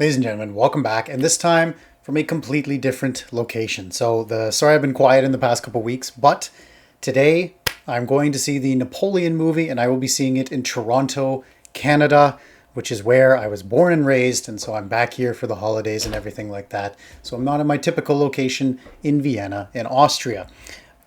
Ladies and gentlemen, welcome back, and this time from a completely different location. Sorry I've been quiet in the past couple weeks, but today I'm going to see the Napoleon movie, and I will be seeing it in Toronto, Canada, which is where I was born and raised, and so I'm back here for the holidays and everything like that. So I'm not in my typical location in Vienna, in Austria.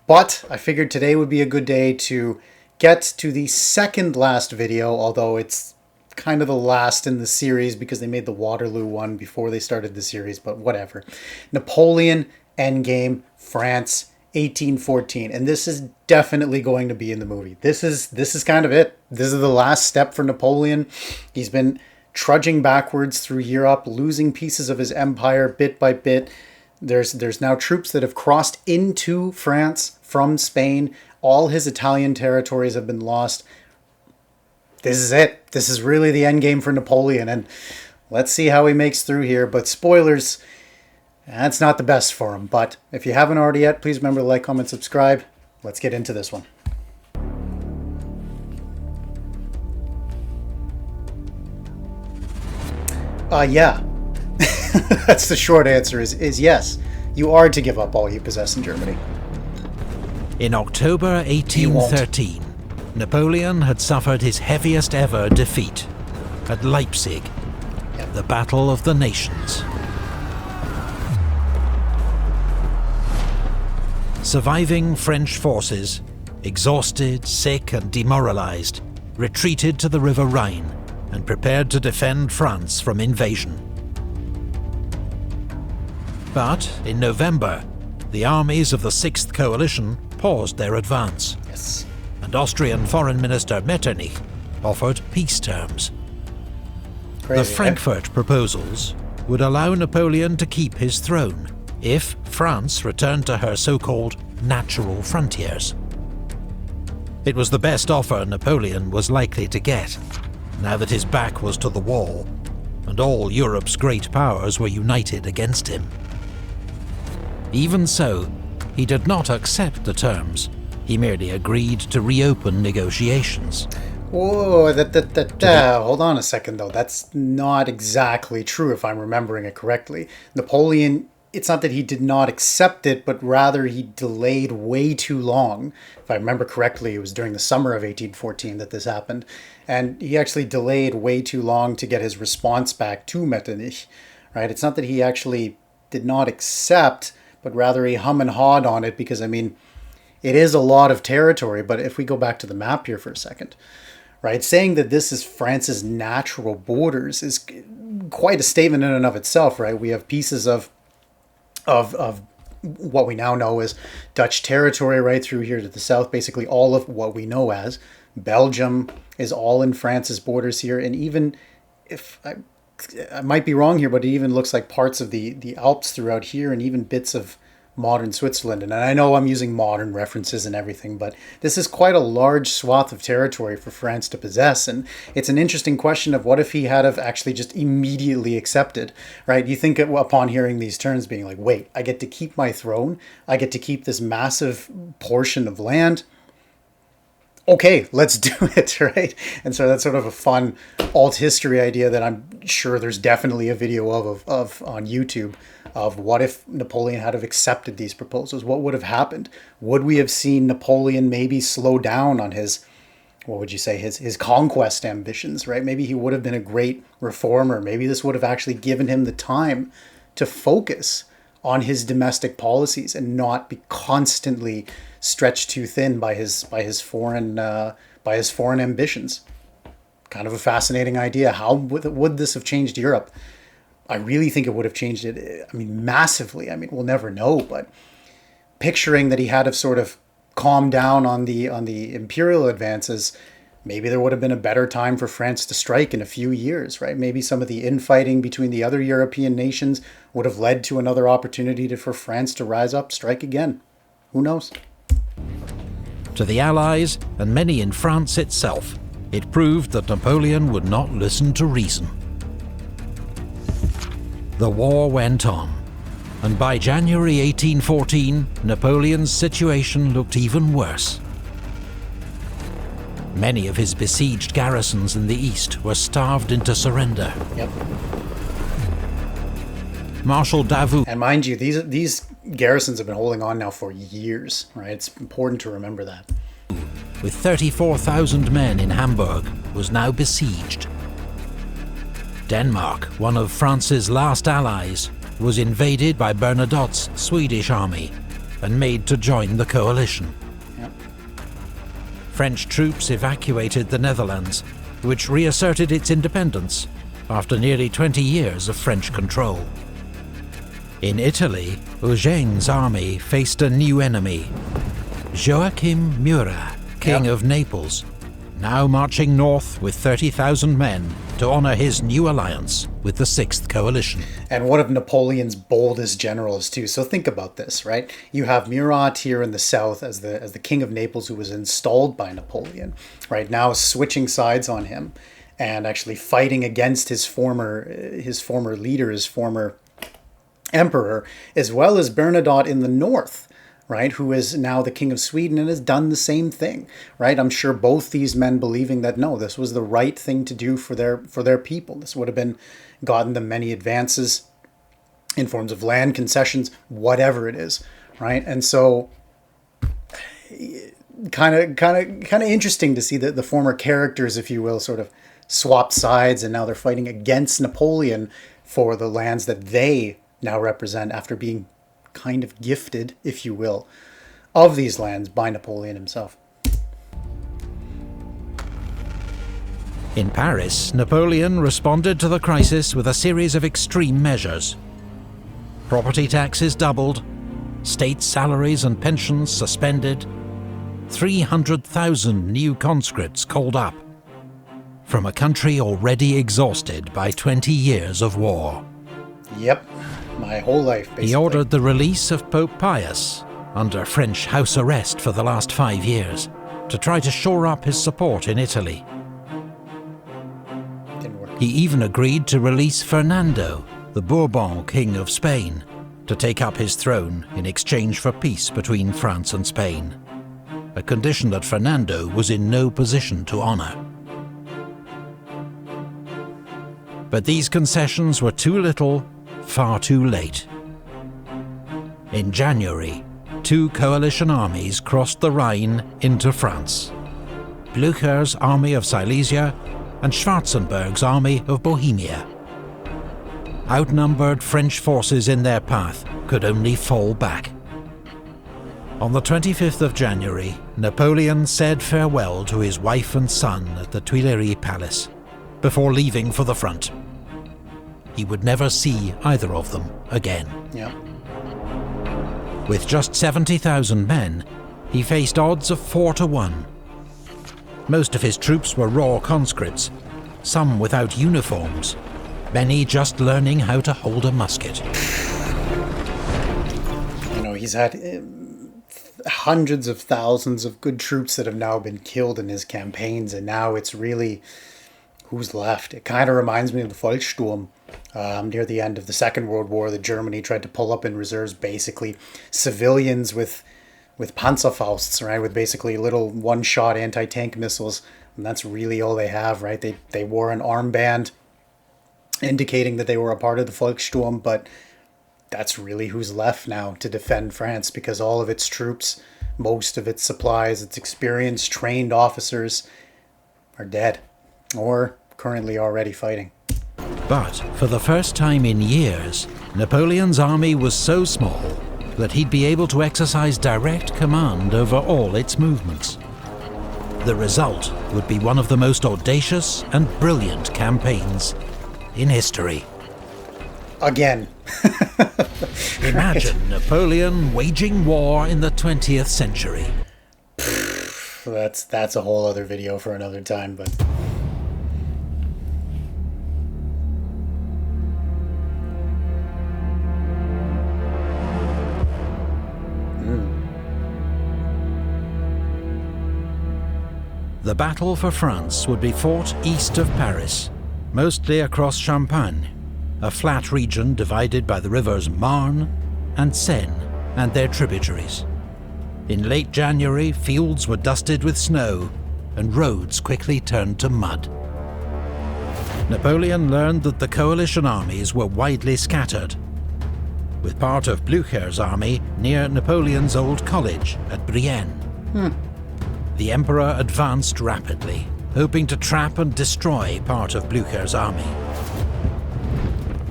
But I figured today would be a good day to get to the second last video, although it's kind of the last in the series because they made the Waterloo one before they started the series, but whatever. Napoleon, Endgame, France, 1814. And this is definitely going to be in the movie. This is kind of it. This is the last step for Napoleon. He's been trudging backwards through Europe, losing pieces of his empire bit by bit. There's now troops that have crossed into France from Spain. All his Italian territories have been lost. This is it. This is really the end game for Napoleon, and let's see how he makes through here. But spoilers, that's not the best for him. But if you haven't already yet, please remember to like, comment, subscribe. Let's get into this one. Yeah. That's the short answer is yes. You are to give up all you possess in Germany. In October 1813, Napoleon had suffered his heaviest ever defeat at Leipzig, the Battle of the Nations. Surviving French forces, exhausted, sick and demoralized, retreated to the River Rhine and prepared to defend France from invasion. But in November, the armies of the Sixth Coalition paused their advance. Yes. And Austrian Foreign Minister Metternich offered peace terms. Crazy, the Frankfurt proposals would allow Napoleon to keep his throne if France returned to her so-called natural frontiers. It was the best offer Napoleon was likely to get, now that his back was to the wall, and all Europe's great powers were united against him. Even so, he did not accept the terms. He merely agreed to reopen negotiations. Whoa, hold on a second though. That's not exactly true if I'm remembering it correctly. Napoleon, it's not that he did not accept it, but rather he delayed way too long. If I remember correctly, it was during the summer of 1814 that this happened. And he actually delayed way too long to get his response back to Metternich, right? It's not that he actually did not accept, but rather he hum and hawed on it because, I mean, it is a lot of territory, but if we go back to the map here for a second, right, saying that this is France's natural borders is quite a statement in and of itself, right? We have pieces of what we now know as Dutch territory right through here to the south, basically all of what we know as Belgium is all in France's borders here, and even if I might be wrong here, but it even looks like parts of the Alps throughout here and even bits of modern Switzerland. And I know I'm using modern references and everything, but this is quite a large swath of territory for France to possess. And it's an interesting question of what if he had have actually just immediately accepted, right? You think upon hearing these terms being like, wait, I get to keep my throne. I get to keep this massive portion of land. Okay, let's do it, right? And so that's sort of a fun alt history idea that I'm sure there's definitely a video of on YouTube of what if Napoleon had have accepted these proposals? What would have happened? Would we have seen Napoleon maybe slow down on his, what would you say, his conquest ambitions, right? Maybe he would have been a great reformer. Maybe this would have actually given him the time to focus on his domestic policies and not be constantly stretched too thin by his foreign ambitions. Kind of a fascinating idea. How would this have changed Europe? I really think it would have changed it. I mean, massively. I mean, we'll never know, but picturing that he had to sort of calm down on the imperial advances, maybe there would have been a better time for France to strike in a few years, right? Maybe some of the infighting between the other European nations would have led to another opportunity for France to rise up, strike again. Who knows? To the Allies, and many in France itself, it proved that Napoleon would not listen to reason. The war went on, and by January 1814, Napoleon's situation looked even worse. Many of his besieged garrisons in the east were starved into surrender. Yep. Marshal Davout. And mind you, these garrisons have been holding on now for years, right? It's important to remember that. With 34,000 men in Hamburg, was now besieged. Denmark, one of France's last allies, was invaded by Bernadotte's Swedish army and made to join the coalition. Yep. French troops evacuated the Netherlands, which reasserted its independence after nearly 20 years of French control. In Italy, Eugene's army faced a new enemy, Joachim Murat, King of Naples, now marching north with 30,000 men to honour his new alliance with the Sixth Coalition. And one of Napoleon's boldest generals too. So think about this, right? You have Murat here in the south as the King of Naples, who was installed by Napoleon, right? Now switching sides on him and actually fighting against his former leader, his former emperor, as well as Bernadotte in the north, right, who is now the King of Sweden and has done the same thing, right? I'm sure both these men believing that, no, this was the right thing to do for their people. This would have gotten them many advances in forms of land concessions, whatever it is, right? And so kind of interesting to see that the former characters, if you will, sort of swapped sides, and now they're fighting against Napoleon for the lands that they now represent after being kind of gifted, if you will, of these lands by Napoleon himself. In Paris, Napoleon responded to the crisis with a series of extreme measures. Property taxes doubled, state salaries and pensions suspended, 300,000 new conscripts called up, from a country already exhausted by 20 years of war. Yep, my whole life, basically. He ordered the release of Pope Pius, under French house arrest for the last 5 years, to try to shore up his support in Italy. Didn't work. He even agreed to release Fernando, the Bourbon King of Spain, to take up his throne in exchange for peace between France and Spain, a condition that Fernando was in no position to honour. But these concessions were too little, far too late. In January, 2 coalition armies crossed the Rhine into France. Blücher's army of Silesia and Schwarzenberg's army of Bohemia. Outnumbered French forces in their path could only fall back. On the 25th of January, Napoleon said farewell to his wife and son at the Tuileries Palace, before leaving for the front. He would never see either of them again. Yeah. With just 70,000 men, he faced odds of 4-1. Most of his troops were raw conscripts, some without uniforms, many just learning how to hold a musket. You know, he's had hundreds of thousands of good troops that have now been killed in his campaigns, and now it's really who's left. It kind of reminds me of the Volkssturm near the end of the Second World War, that Germany tried to pull up in reserves, basically civilians with Panzerfausts, right, with basically little one-shot anti-tank missiles, and that's really all they have, right? They wore an armband indicating that they were a part of the Volkssturm, but that's really who's left now to defend France, because all of its troops, most of its supplies, its experienced, trained officers are dead, or currently already fighting. But for the first time in years, Napoleon's army was so small that he'd be able to exercise direct command over all its movements. The result would be one of the most audacious and brilliant campaigns in history. Again. Imagine Napoleon waging war in the 20th century. That's a whole other video for another time, but... The battle for France would be fought east of Paris, mostly across Champagne, a flat region divided by the rivers Marne and Seine and their tributaries. In late January, fields were dusted with snow, and roads quickly turned to mud. Napoleon learned that the coalition armies were widely scattered, with part of Blücher's army near Napoleon's old college at Brienne. The Emperor advanced rapidly, hoping to trap and destroy part of Blücher's army.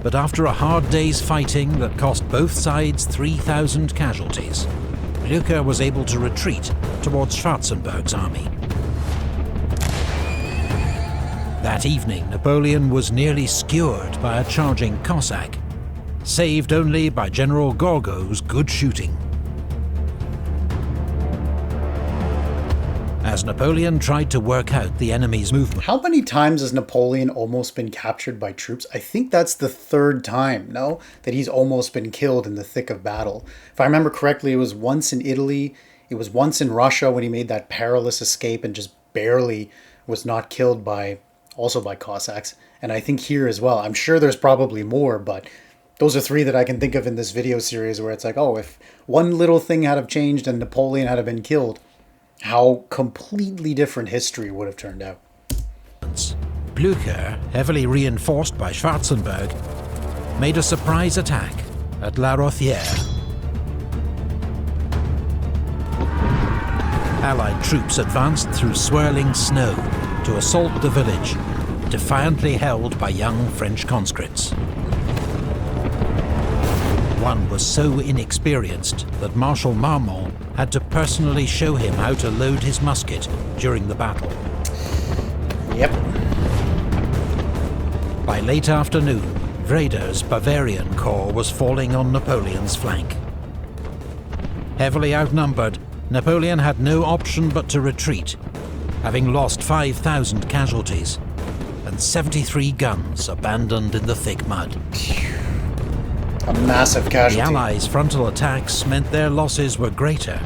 But after a hard day's fighting that cost both sides 3,000 casualties, Blücher was able to retreat towards Schwarzenberg's army. That evening, Napoleon was nearly skewered by a charging Cossack, saved only by General Gorgo's good shooting. As Napoleon tried to work out the enemy's movement. How many times has Napoleon almost been captured by troops? I think that's the third time, no? That he's almost been killed in the thick of battle. If I remember correctly, it was once in Italy, it was once in Russia when he made that perilous escape and just barely was not killed by, also by Cossacks. And I think here as well. I'm sure there's probably more, but those are three that I can think of in this video series where it's like, oh, if one little thing had have changed and Napoleon had have been killed, how completely different history would have turned out. Blücher, heavily reinforced by Schwarzenberg, made a surprise attack at La Rothière. Allied troops advanced through swirling snow to assault the village, defiantly held by young French conscripts. One was so inexperienced that Marshal Marmont had to personally show him how to load his musket during the battle. Yep. By late afternoon, Wreder's Bavarian Corps was falling on Napoleon's flank. Heavily outnumbered, Napoleon had no option but to retreat, having lost 5,000 casualties and 73 guns abandoned in the thick mud. A massive casualty. The Allies' frontal attacks meant their losses were greater,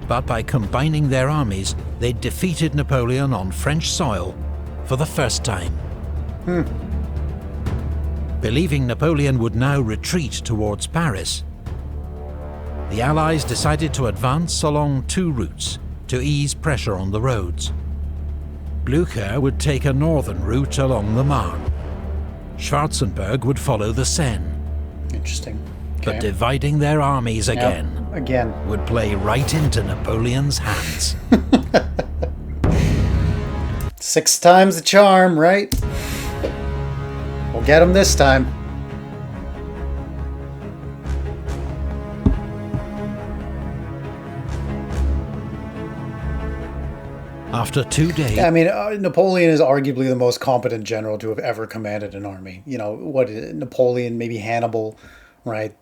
but by combining their armies, they defeated Napoleon on French soil for the first time. Believing Napoleon would now retreat towards Paris, the Allies decided to advance along two routes to ease pressure on the roads. Blücher would take a northern route along the Marne. Schwarzenberg would follow the Seine. Interesting. Okay. But dividing their armies again would play right into Napoleon's hands. 6 times the charm, right? We'll get him this time. After 2 days... Yeah, I mean, Napoleon is arguably the most competent general to have ever commanded an army. You know, what is it? Napoleon, maybe Hannibal, right?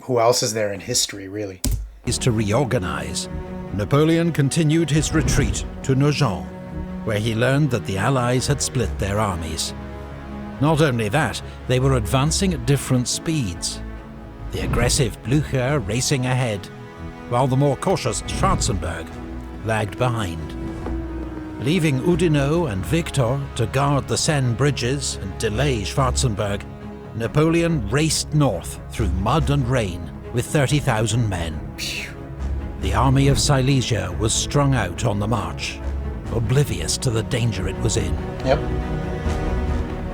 Who else is there in history, really? ...is to reorganize. Napoleon continued his retreat to Nogent, where he learned that the Allies had split their armies. Not only that, they were advancing at different speeds. The aggressive Blücher racing ahead, while the more cautious Schwarzenberg lagged behind. Leaving Oudinot and Victor to guard the Seine bridges and delay Schwarzenberg, Napoleon raced north through mud and rain with 30,000 men. The army of Silesia was strung out on the march, oblivious to the danger it was in. Yep.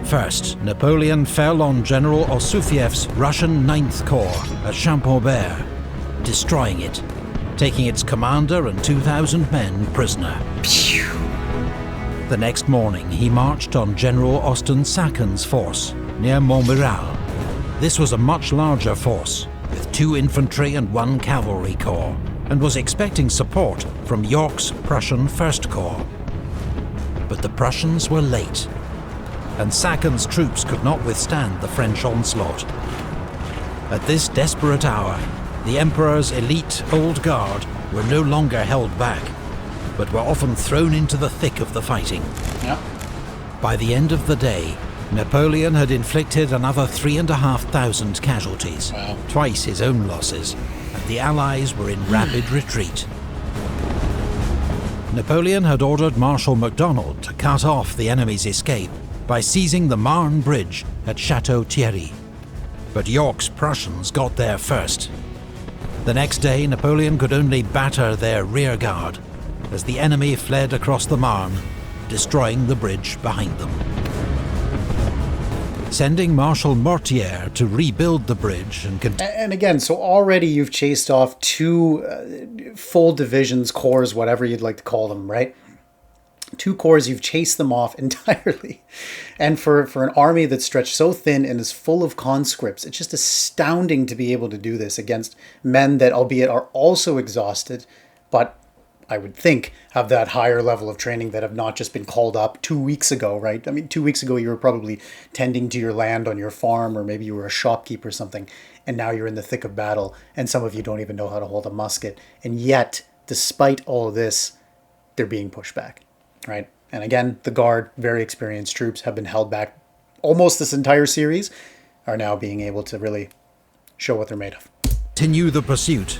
First, Napoleon fell on General Osufiev's Russian 9th Corps at Champaubert, destroying it, taking its commander and 2,000 men prisoner. The next morning, he marched on General Osten-Sacken's force near Montmiral. This was a much larger force, with 2 infantry and 1 cavalry corps, and was expecting support from York's Prussian 1st Corps. But the Prussians were late, and Sacken's troops could not withstand the French onslaught. At this desperate hour, the Emperor's elite Old Guard were no longer held back, but were often thrown into the thick of the fighting. Yep. By the end of the day, Napoleon had inflicted another 3,500 casualties, Wow. twice his own losses, and the Allies were in rapid retreat. Napoleon had ordered Marshal MacDonald to cut off the enemy's escape by seizing the Marne Bridge at Château Thierry. But York's Prussians got there first. The next day, Napoleon could only batter their rear guard as the enemy fled across the Marne, destroying the bridge behind them. sending Marshal Mortier to rebuild the bridge and again, so already you've chased off two full divisions, corps, whatever you'd like to call them, right? Two corps, you've chased them off entirely. And for an army that's stretched so thin and is full of conscripts, it's just astounding to be able to do this against men that, albeit are also exhausted, but I would think have that higher level of training, that have not just been called up 2 weeks ago, right? I mean, 2 weeks ago you were probably tending to your land on your farm, or maybe you were a shopkeeper or something, and now you're in the thick of battle, and some of you don't even know how to hold a musket. And yet, despite all of this, they're being pushed back. Right. And again, the Guard, very experienced troops, have been held back almost this entire series, are now being able to really show what they're made of. Continue the pursuit.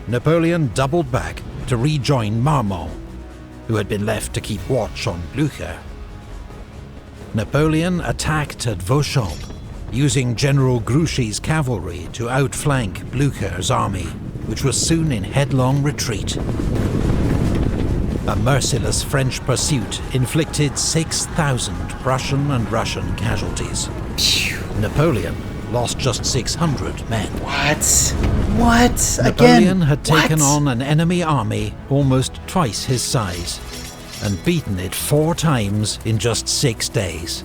Napoleon doubled back to rejoin Marmont, who had been left to keep watch on Blücher. Napoleon attacked at Vauchamp, using General Grouchy's cavalry to outflank Blücher's army, which was soon in headlong retreat. A merciless French pursuit inflicted 6,000 Prussian and Russian casualties. Napoleon lost just 600 men. What? Napoleon had taken on an enemy army almost twice his size, and beaten it 4 times in just 6 days.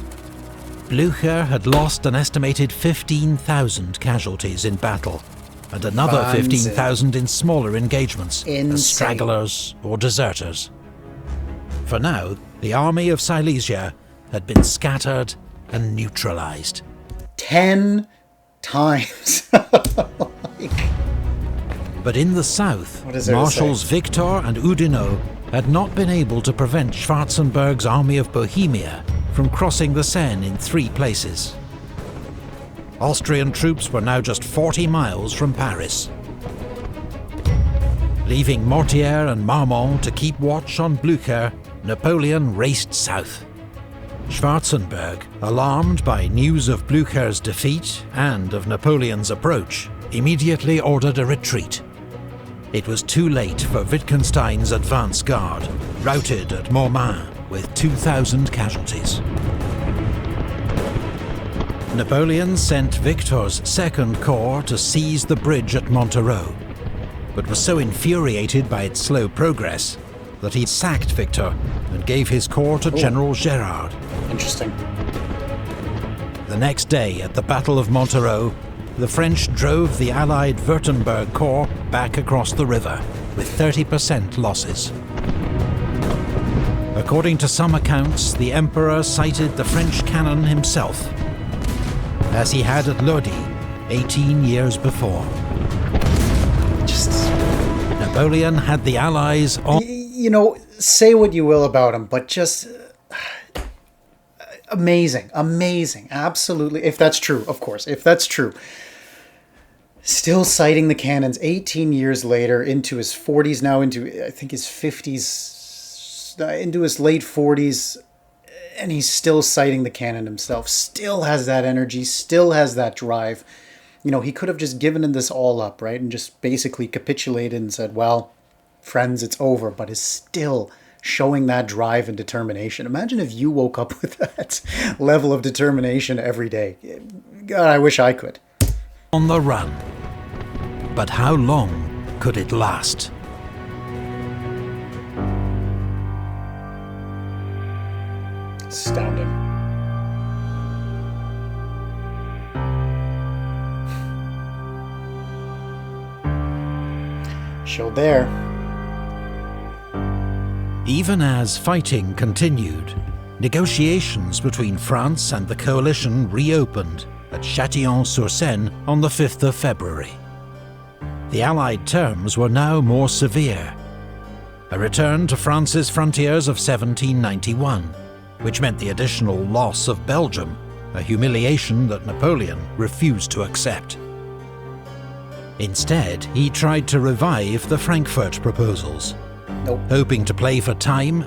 Blücher had lost an estimated 15,000 casualties in battle, and another 15,000 in smaller engagements, as stragglers or deserters. For now, the army of Silesia had been scattered and neutralized. 10 times. But in the south, Marshals Victor and Oudinot had not been able to prevent Schwarzenberg's army of Bohemia from crossing the Seine in 3 places. Austrian troops were now just 40 miles from Paris. Leaving Mortier and Marmont to keep watch on Blücher, Napoleon raced south. Schwarzenberg, alarmed by news of Blücher's defeat and of Napoleon's approach, immediately ordered a retreat. It was too late for Wittgenstein's advance guard, routed at Mormant with 2,000 casualties. Napoleon sent Victor's Second Corps to seize the bridge at Montereau, but was so infuriated by its slow progress that he sacked Victor and gave his corps to General Gérard. Interesting. The next day, at the Battle of Montereau, the French drove the Allied Württemberg Corps back across the river, with 30% losses. According to some accounts, the Emperor sighted the French cannon himself, as he had at Lodi 18 years before. Napoleon had the Allies on... You know, say what you will about him, but just... amazing, absolutely. If that's true, of course, if that's true. Still sighting the cannons 18 years later, into his 40s now, into, I think, his 50s, into his late 40s, and he's still sighting the cannon himself, still has that energy, still has that drive. You know, he could have just given this all up, right, and just basically capitulated and said, well, friends, it's over, but is still showing that drive and determination. Imagine if you woke up with that level of determination every day. God, I wish I could. On the run. But how long could it last? Astounding. Showed there. Even as fighting continued, negotiations between France and the coalition reopened at Châtillon-sur-Seine on the 5th of February. The Allied terms were now more severe. A return to France's frontiers of 1791, which meant the additional loss of Belgium, a humiliation that Napoleon refused to accept. Instead, he tried to revive the Frankfurt proposals, hoping to play for time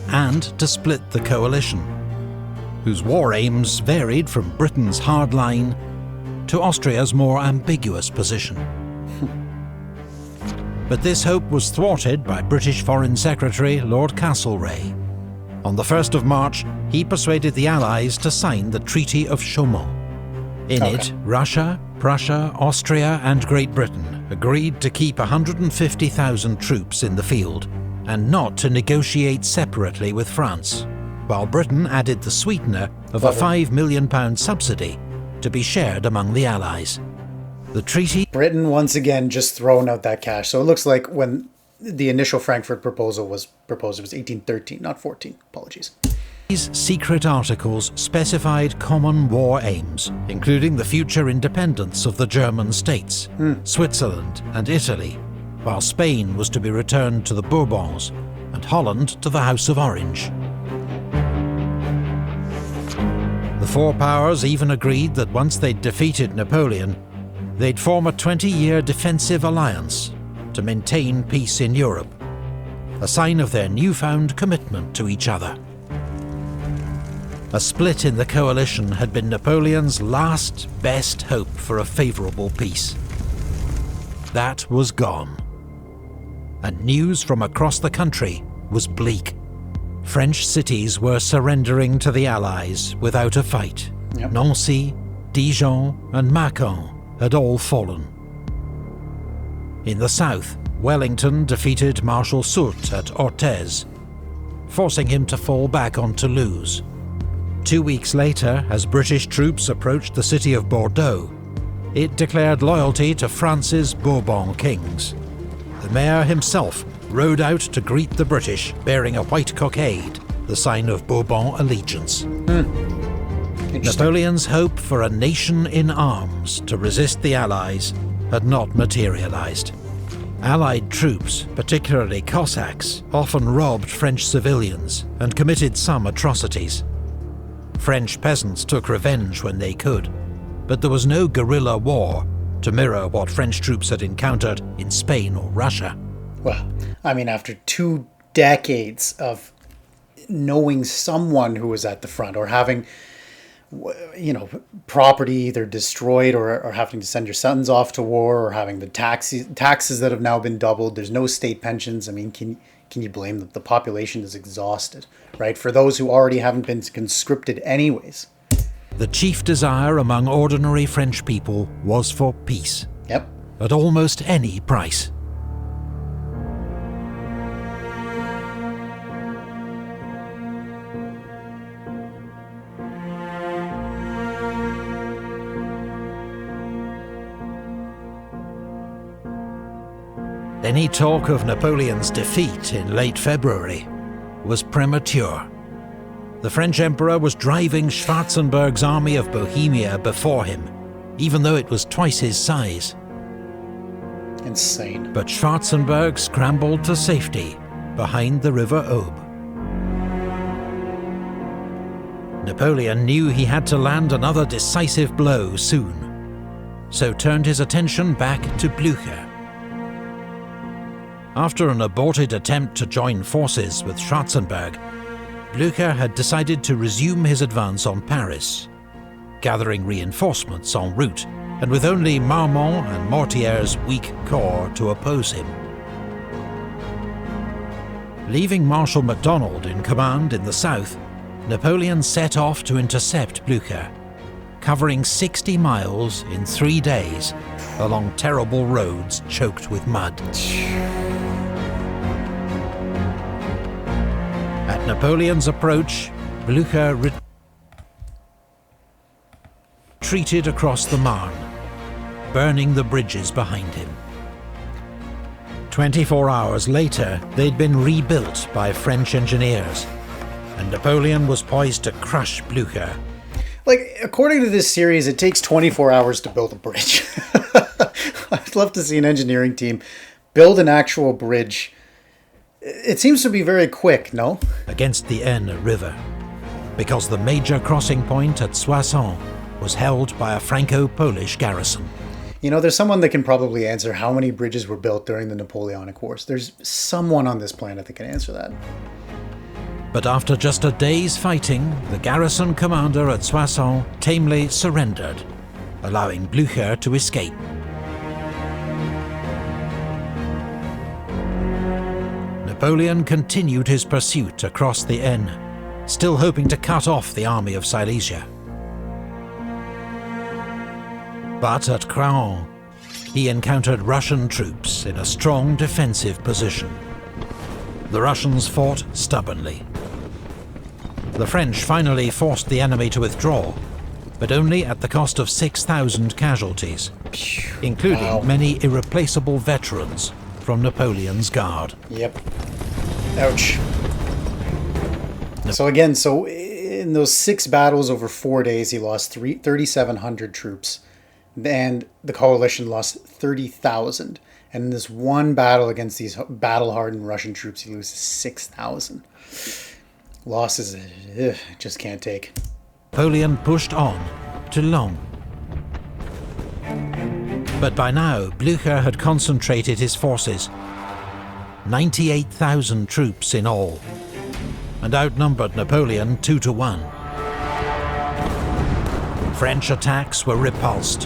and to split the coalition, whose war aims varied from Britain's hard line to Austria's more ambiguous position. But this hope was thwarted by British Foreign Secretary Lord Castlereagh. On the 1st of March, he persuaded the Allies to sign the Treaty of Chaumont. In it, Russia, Prussia, Austria and Great Britain agreed to keep 150,000 troops in the field and not to negotiate separately with France, while Britain added the sweetener of a £5 million subsidy to be shared among the Allies. The treaty... Britain, once again, just throwing out that cash. So it looks like when the initial Frankfurt proposal was proposed, it was 1813, not 14. Apologies. These secret articles specified common war aims, including the future independence of the German states, Switzerland and Italy, while Spain was to be returned to the Bourbons and Holland to the House of Orange. The four powers even agreed that once they'd defeated Napoleon, they'd form a 20-year defensive alliance to maintain peace in Europe, a sign of their newfound commitment to each other. A split in the coalition had been Napoleon's last, best hope for a favourable peace. That was gone. And news from across the country was bleak. French cities were surrendering to the Allies without a fight. Yep. Nancy, Dijon and Macon had all fallen. In the south, Wellington defeated Marshal Soult at Orthez, forcing him to fall back on Toulouse. 2 weeks later, as British troops approached the city of Bordeaux, it declared loyalty to France's Bourbon kings. The mayor himself rode out to greet the British, bearing a white cockade, the sign of Bourbon allegiance. Napoleon's hope for a nation in arms to resist the Allies had not materialized. Allied troops, particularly Cossacks, often robbed French civilians and committed some atrocities. French peasants took revenge when they could, but there was no guerrilla war to mirror what French troops had encountered in Spain or Russia. Well, I mean, after 2 decades of knowing someone who was at the front, or having, property either destroyed, or having to send your sons off to war, or having the taxes that have now been doubled, there's no state pensions. I mean, can you blame them? The population is exhausted, right? For those who already haven't been conscripted anyways. The chief desire among ordinary French people was for peace. Yep. At almost any price. Any talk of Napoleon's defeat in late February was premature. The French Emperor was driving Schwarzenberg's army of Bohemia before him, even though it was twice his size. Insane. But Schwarzenberg scrambled to safety behind the River Aube. Napoleon knew he had to land another decisive blow soon, so turned his attention back to Blücher. After an aborted attempt to join forces with Schwarzenberg, Blücher had decided to resume his advance on Paris, gathering reinforcements en route, and with only Marmont and Mortier's weak corps to oppose him. Leaving Marshal MacDonald in command in the south, Napoleon set off to intercept Blücher, covering 60 miles in 3 days along terrible roads choked with mud. At Napoleon's approach, Blücher retreated across the Marne, burning the bridges behind him. 24 hours later, they'd been rebuilt by French engineers, and Napoleon was poised to crush Blücher. Like, according to this series, it takes 24 hours to build a bridge. I'd love to see an engineering team build an actual bridge. It seems to be very quick, no? Against the Aisne River, because the major crossing point at Soissons was held by a Franco-Polish garrison. You know, there's someone that can probably answer how many bridges were built during the Napoleonic Wars. There's someone on this planet that can answer that. But after just a day's fighting, the garrison commander at Soissons tamely surrendered, allowing Blücher to escape. Napoleon continued his pursuit across the Aisne, still hoping to cut off the army of Silesia. But at Craon, he encountered Russian troops in a strong defensive position. The Russians fought stubbornly. The French finally forced the enemy to withdraw, but only at the cost of 6,000 casualties, including many irreplaceable veterans from Napoleon's guard. Yep. Ouch. So again, in those 6 battles over 4 days, he lost 3,700 troops. And the coalition lost 30,000. And in this one battle against these battle-hardened Russian troops, he loses 6,000. Losses, just can't take. Napoleon pushed on to Laon. But by now, Blücher had concentrated his forces. 98,000 troops in all, and outnumbered Napoleon 2-1. French attacks were repulsed,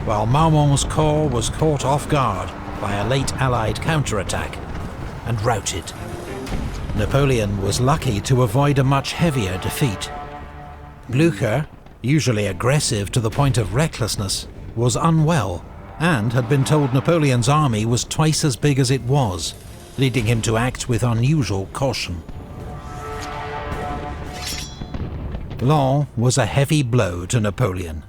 while Marmont's corps was caught off guard by a late Allied counterattack and routed. Napoleon was lucky to avoid a much heavier defeat. Blücher, usually aggressive to the point of recklessness, was unwell and had been told Napoleon's army was twice as big as it was, leading him to act with unusual caution. Laon was a heavy blow to Napoleon.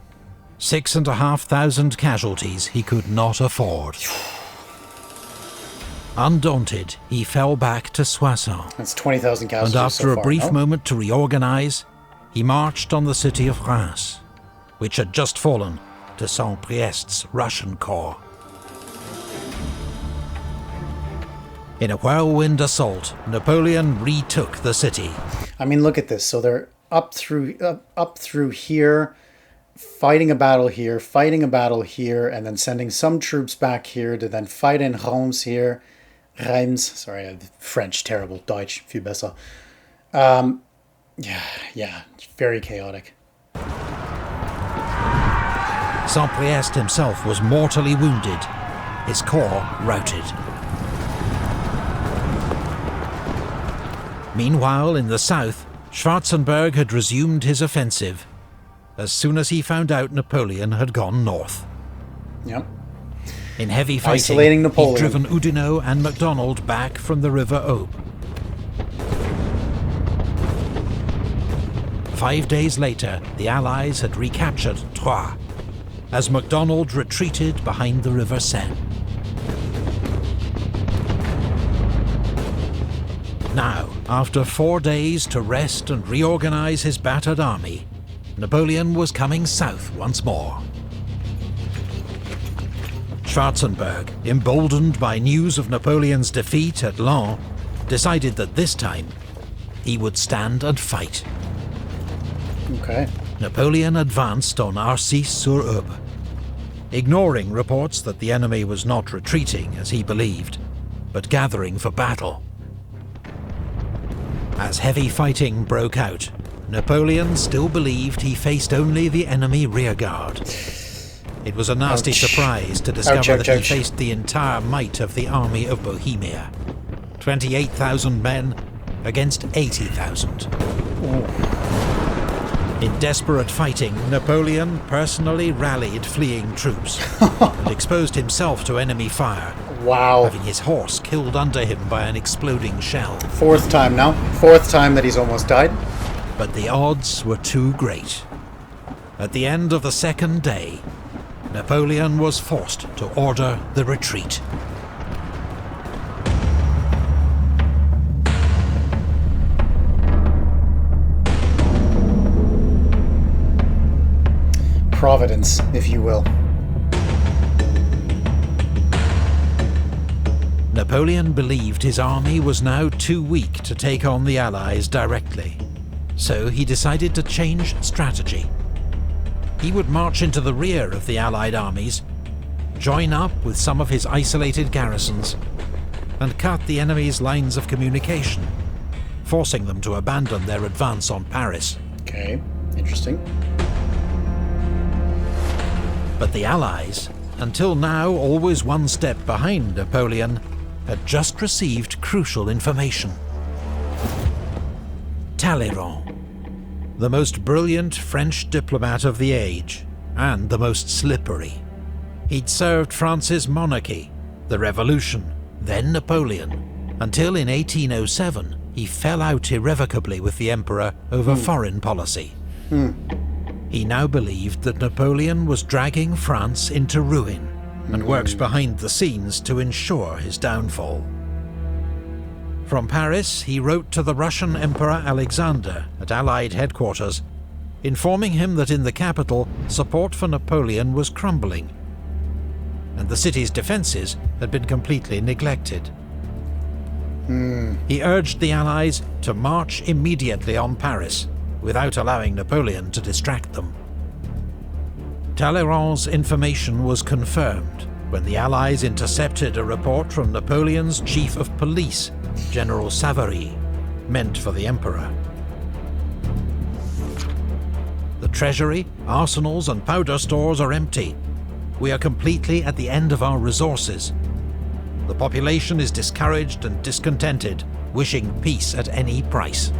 6,500 casualties he could not afford. Undaunted, he fell back to Soissons. That's 20,000 casualties. And after so far, a brief moment to reorganize, he marched on the city of Reims, which had just fallen to Saint-Priest's Russian corps. In a whirlwind assault, Napoleon retook the city. I mean, look at this. So they're up through here, fighting a battle here, and then sending some troops back here to then fight in Reims here. Reims, sorry, French, terrible. Deutsch, viel besser. Yeah, very chaotic. Saint-Priest himself was mortally wounded, his corps routed. Meanwhile, in the south, Schwarzenberg had resumed his offensive as soon as he found out Napoleon had gone north. Yep. In heavy fighting, Isolating Napoleon. he'd driven Oudinot and MacDonald back from the River Aube. 5 days later, the Allies had recaptured Troyes, as MacDonald retreated behind the River Seine. Now, after 4 days to rest and reorganize his battered army, Napoleon was coming south once more. Schwarzenberg, emboldened by news of Napoleon's defeat at Laon, decided that this time he would stand and fight. Okay. Napoleon advanced on Arcis-sur-Aube, ignoring reports that the enemy was not retreating as he believed, but gathering for battle. As heavy fighting broke out, Napoleon still believed he faced only the enemy rearguard. It was a nasty surprise to discover that he faced the entire might of the army of Bohemia. 28,000 men against 80,000. In desperate fighting, Napoleon personally rallied fleeing troops and exposed himself to enemy fire. Wow. Having his horse killed under him by an exploding shell. Fourth time now. Fourth time that he's almost died. But the odds were too great. At the end of the second day, Napoleon was forced to order the retreat. Providence, if you will. Napoleon believed his army was now too weak to take on the Allies directly, so he decided to change strategy. He would march into the rear of the Allied armies, join up with some of his isolated garrisons, and cut the enemy's lines of communication, forcing them to abandon their advance on Paris. Okay, interesting. But the Allies, until now always one step behind Napoleon, had just received crucial information. Talleyrand, the most brilliant French diplomat of the age, and the most slippery. He'd served France's monarchy, the Revolution, then Napoleon, until in 1807 he fell out irrevocably with the Emperor over foreign policy. He now believed that Napoleon was dragging France into ruin, and worked behind the scenes to ensure his downfall. From Paris, he wrote to the Russian Emperor Alexander at Allied headquarters, informing him that in the capital, support for Napoleon was crumbling, and the city's defences had been completely neglected. He urged the Allies to march immediately on Paris, without allowing Napoleon to distract them. Talleyrand's information was confirmed when the Allies intercepted a report from Napoleon's chief of police, General Savary, meant for the Emperor. The treasury, arsenals and powder stores are empty. We are completely at the end of our resources. The population is discouraged and discontented, wishing peace at any price.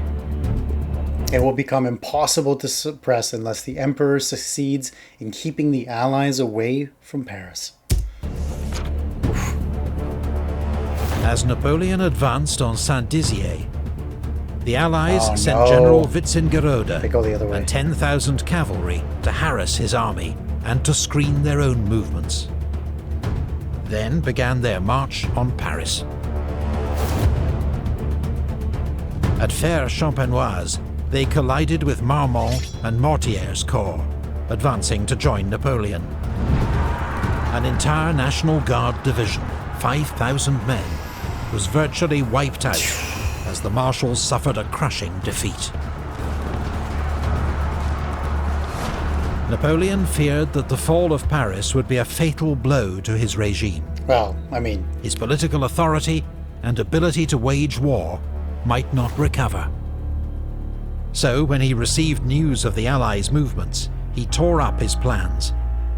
It will become impossible to suppress unless the Emperor succeeds in keeping the Allies away from Paris. As Napoleon advanced on Saint-Dizier, the Allies sent General Wintzingerode and 10,000 cavalry to harass his army and to screen their own movements. Then began their march on Paris. At Fère-Champenoise, they collided with Marmont and Mortier's corps, advancing to join Napoleon. An entire National Guard division, 5,000 men, was virtually wiped out as the marshals suffered a crushing defeat. Napoleon feared that the fall of Paris would be a fatal blow to his regime. Well, I mean, his political authority and ability to wage war might not recover. So, when he received news of the Allies' movements, he tore up his plans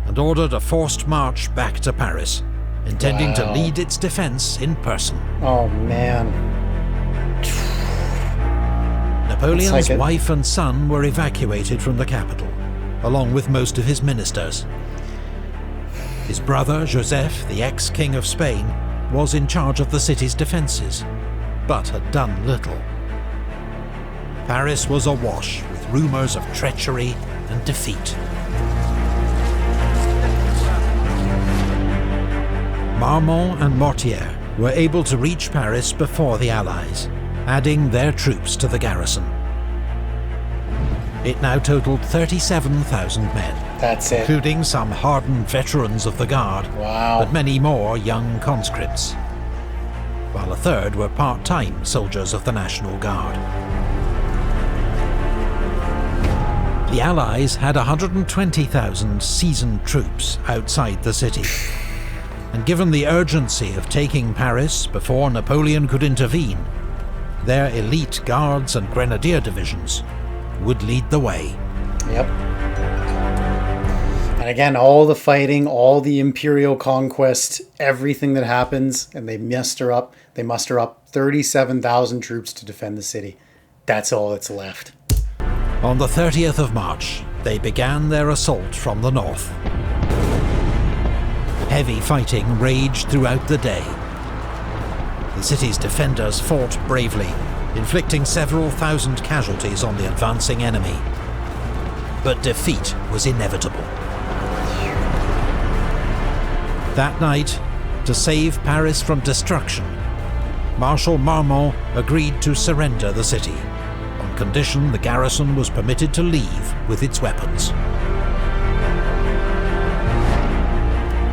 and ordered a forced march back to Paris, intending to lead its defense in person. Oh, man. Napoleon's wife and son were evacuated from the capital, along with most of his ministers. His brother, Joseph, the ex-king of Spain, was in charge of the city's defences, but had done little. Paris was awash with rumours of treachery and defeat. Marmont and Mortier were able to reach Paris before the Allies, adding their troops to the garrison. It now totaled 37,000 men. That's it. Including some hardened veterans of the Guard, but many more young conscripts, while a third were part-time soldiers of the National Guard. The Allies had 120,000 seasoned troops outside the city, and given the urgency of taking Paris before Napoleon could intervene, their elite guards and grenadier divisions would lead the way. Yep. And again, all the fighting, all the imperial conquest, everything that happens, and they muster up 37,000 troops to defend the city. That's all that's left. On the 30th of March, they began their assault from the north. Heavy fighting raged throughout the day. The city's defenders fought bravely, inflicting several thousand casualties on the advancing enemy. But defeat was inevitable. That night, to save Paris from destruction, Marshal Marmont agreed to surrender the city, on condition the garrison was permitted to leave with its weapons.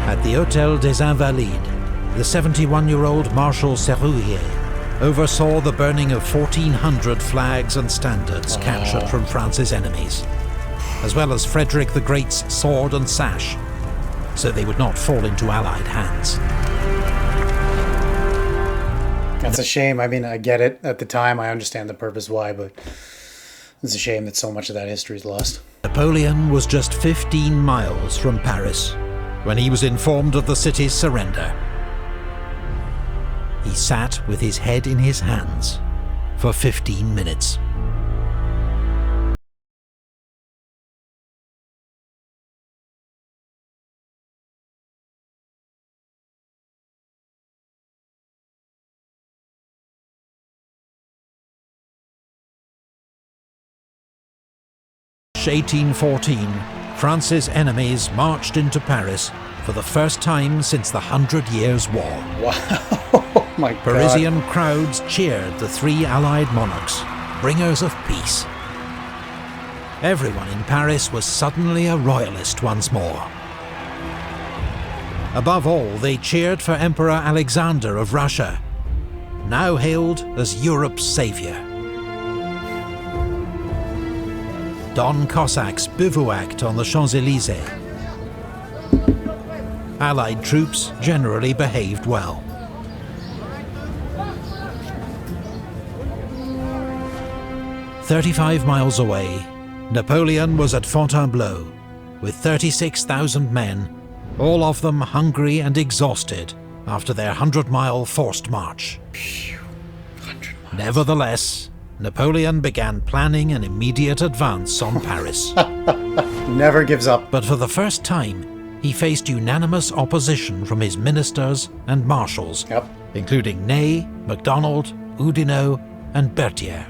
At the Hôtel des Invalides, the 71-year-old Marshal Serrurier oversaw the burning of 1,400 flags and standards captured from France's enemies, as well as Frederick the Great's sword and sash, so they would not fall into Allied hands. That's a shame. I mean, I get it at the time. I understand the purpose why, but it's a shame that so much of that history is lost. Napoleon was just 15 miles from Paris when he was informed of the city's surrender. He sat with his head in his hands for 15 minutes. March 1814, France's enemies marched into Paris for the first time since the 100 Years' War. Wow. Oh my God. Parisian crowds cheered the three Allied monarchs, bringers of peace. Everyone in Paris was suddenly a royalist once more. Above all, they cheered for Emperor Alexander of Russia, now hailed as Europe's saviour. Don Cossacks bivouacked on the Champs-Élysées. Allied troops generally behaved well. "35 miles away, Napoleon was at Fontainebleau with 36,000 men, all of them hungry and exhausted after their 100-mile forced march. 100 miles. Nevertheless, Napoleon began planning an immediate advance on Paris. Never gives up. But for the first time, he faced unanimous opposition from his ministers and marshals, Yep. including Ney, MacDonald, Oudinot, and Berthier.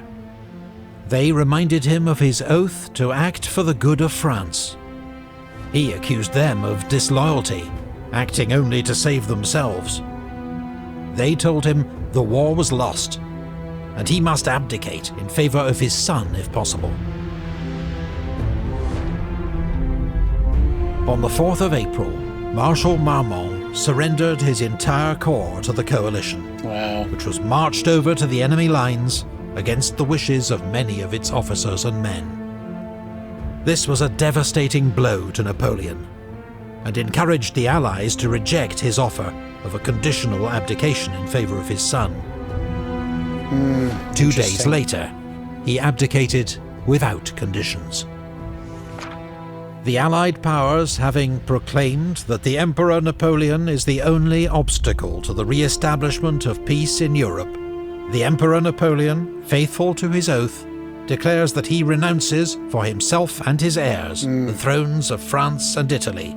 They reminded him of his oath to act for the good of France. He accused them of disloyalty, acting only to save themselves. They told him the war was lost, and he must abdicate in favour of his son if possible. On the 4th of April, Marshal Marmont surrendered his entire corps to the coalition, Wow. which was marched over to the enemy lines against the wishes of many of its officers and men. This was a devastating blow to Napoleon, and encouraged the Allies to reject his offer of a conditional abdication in favour of his son. 2 days Interesting. later, he abdicated without conditions. The Allied powers having proclaimed that the Emperor Napoleon is the only obstacle to the re-establishment of peace in Europe, the Emperor Napoleon, faithful to his oath, declares that he renounces for himself and his heirs the thrones of France and Italy,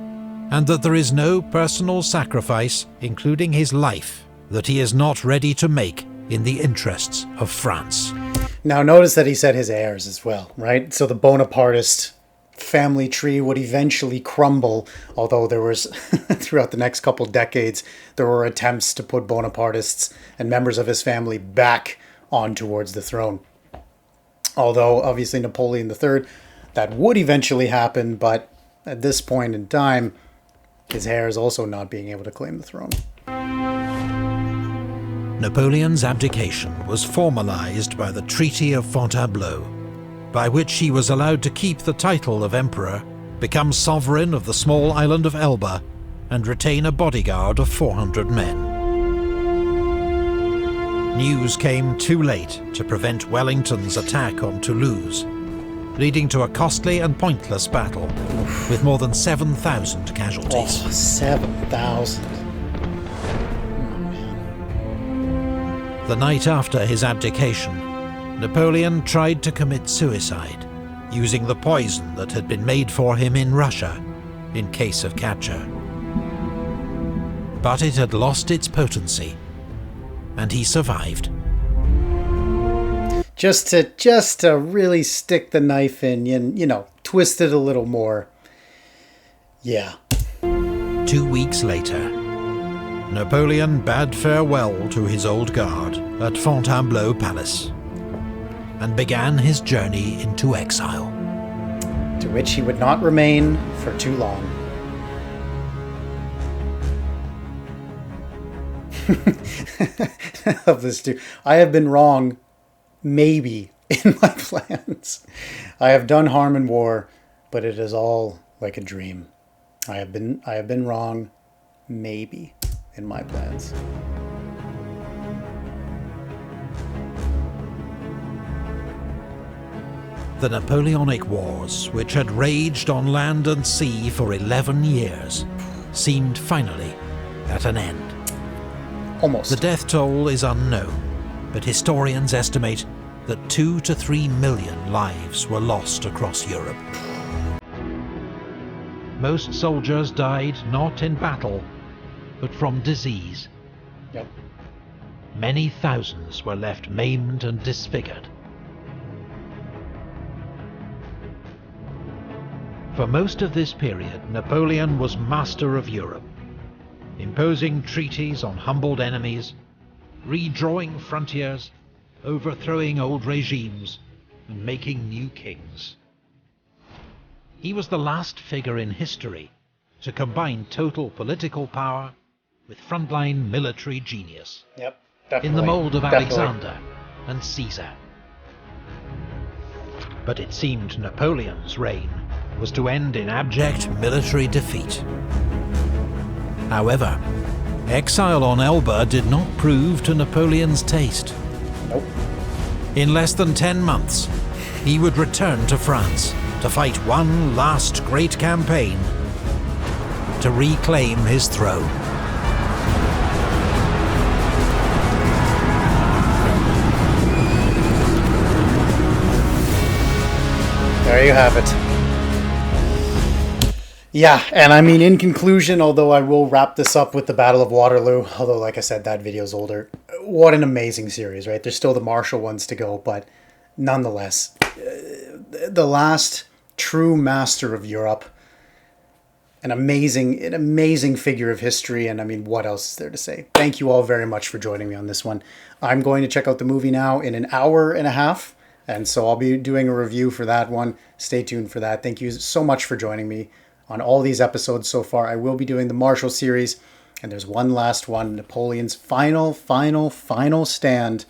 and that there is no personal sacrifice, including his life, that he is not ready to make in the interests of France. Now notice that he said his heirs as well, right? So the Bonapartist family tree would eventually crumble, although there was, throughout the next couple decades, there were attempts to put Bonapartists and members of his family back on towards the throne. Although, obviously, Napoleon III, that would eventually happen, but at this point in time, his heirs also not being able to claim the throne. Napoleon's abdication was formalized by the Treaty of Fontainebleau, by which he was allowed to keep the title of emperor, become sovereign of the small island of Elba, and retain a bodyguard of 400 men. News came too late to prevent Wellington's attack on Toulouse, leading to a costly and pointless battle, with more than 7,000 casualties. Oh, 7,000. The night after his abdication, Napoleon tried to commit suicide, using the poison that had been made for him in Russia in case of capture. But it had lost its potency, and he survived. Just to really stick the knife in and, twist it a little more. Yeah. 2 weeks later, Napoleon bade farewell to his old guard at Fontainebleau Palace, and began his journey into exile. To which he would not remain for too long. I love this too. I have been wrong, maybe, in my plans. I have done harm in war, but it is all like a dream. I have been wrong, maybe, in my plans. The Napoleonic Wars, which had raged on land and sea for 11 years, seemed finally at an end. Almost. The death toll is unknown, but historians estimate that 2 to 3 million lives were lost across Europe. Most soldiers died not in battle, but from disease. Yep. Many thousands were left maimed and disfigured. For most of this period, Napoleon was master of Europe, imposing treaties on humbled enemies, redrawing frontiers, overthrowing old regimes, and making new kings. He was the last figure in history to combine total political power with frontline military genius. Yep, definitely. In the mold of Definitely. Alexander and Caesar. But it seemed Napoleon's reign was to end in abject military defeat. However, exile on Elba did not prove to Napoleon's taste. Nope. In less than 10 months, he would return to France to fight one last great campaign to reclaim his throne. There you have it. Yeah, and I mean, in conclusion, although I will wrap this up with the Battle of Waterloo, although, like I said, that video's older, what an amazing series, right? There's still the Marshall ones to go, but nonetheless, the last true master of Europe, an amazing figure of history, and I mean, what else is there to say? Thank you all very much for joining me on this one. I'm going to check out the movie now in an hour and a half, and so I'll be doing a review for that one. Stay tuned for that. Thank you so much for joining me on all these episodes so far. I will be doing the Marshall series, and there's one last one, Napoleon's final stand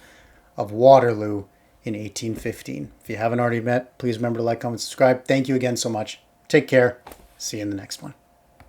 of Waterloo in 1815. If you haven't already met, please remember to like, comment, subscribe. Thank you again so much. Take care. See you in the next one.